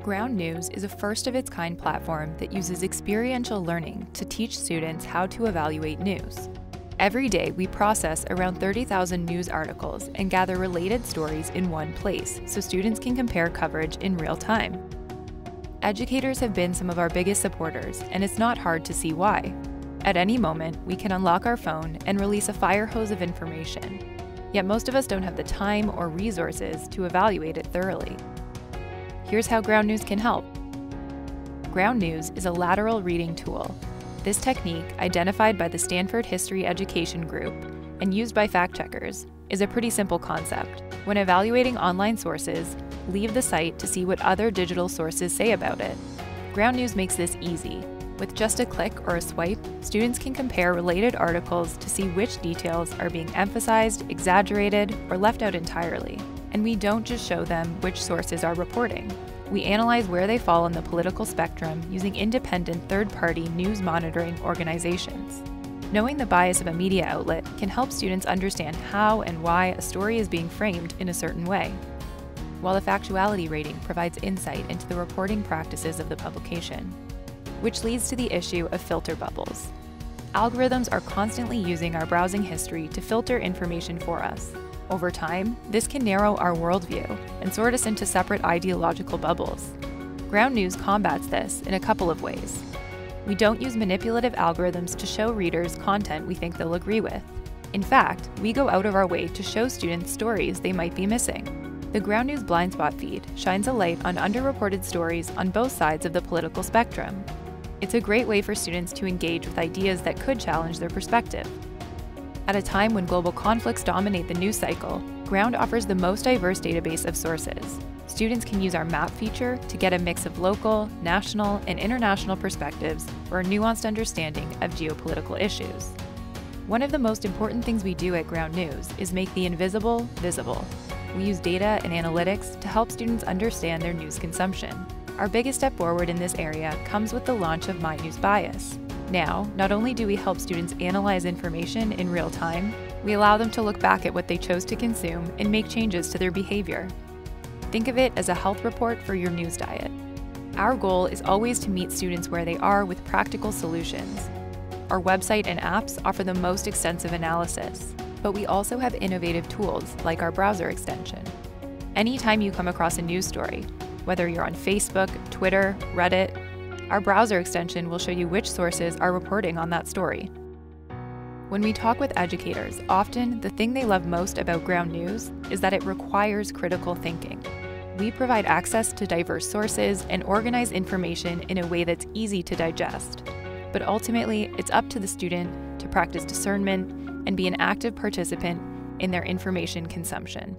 Ground News is a first-of-its-kind platform that uses experiential learning to teach students how to evaluate news. Every day, we process around 30,000 news articles and gather related stories in one place so students can compare coverage in real time. Educators have been some of our biggest supporters, and it's not hard to see why. At any moment, we can unlock our phone and release a fire hose of information. Yet most of us don't have the time or resources to evaluate it thoroughly. Here's how Ground News can help. Ground News is a lateral reading tool. This technique, identified by the Stanford History Education Group and used by fact-checkers, is a pretty simple concept. When evaluating online sources, leave the site to see what other digital sources say about it. Ground News makes this easy. With just a click or a swipe, students can compare related articles to see which details are being emphasized, exaggerated, or left out entirely. And we don't just show them which sources are reporting. We analyze where they fall on the political spectrum using independent third-party news monitoring organizations. Knowing the bias of a media outlet can help students understand how and why a story is being framed in a certain way, while the factuality rating provides insight into the reporting practices of the publication, which leads to the issue of filter bubbles. Algorithms are constantly using our browsing history to filter information for us. Over time, this can narrow our worldview and sort us into separate ideological bubbles. Ground News combats this in a couple of ways. We don't use manipulative algorithms to show readers content we think they'll agree with. In fact, we go out of our way to show students stories they might be missing. The Ground News Blind Spot feed shines a light on underreported stories on both sides of the political spectrum. It's a great way for students to engage with ideas that could challenge their perspective. At a time when global conflicts dominate the news cycle, Ground offers the most diverse database of sources. Students can use our map feature to get a mix of local, national, and international perspectives for a nuanced understanding of geopolitical issues. One of the most important things we do at Ground News is make the invisible visible. We use data and analytics to help students understand their news consumption. Our biggest step forward in this area comes with the launch of My News Bias. Now, not only do we help students analyze information in real time, we allow them to look back at what they chose to consume and make changes to their behavior. Think of it as a health report for your news diet. Our goal is always to meet students where they are with practical solutions. Our website and apps offer the most extensive analysis, but we also have innovative tools like our browser extension. Anytime you come across a news story, whether you're on Facebook, Twitter, Reddit, our browser extension will show you which sources are reporting on that story. When we talk with educators, often the thing they love most about Ground News is that it requires critical thinking. We provide access to diverse sources and organize information in a way that's easy to digest. But ultimately, it's up to the student to practice discernment and be an active participant in their information consumption.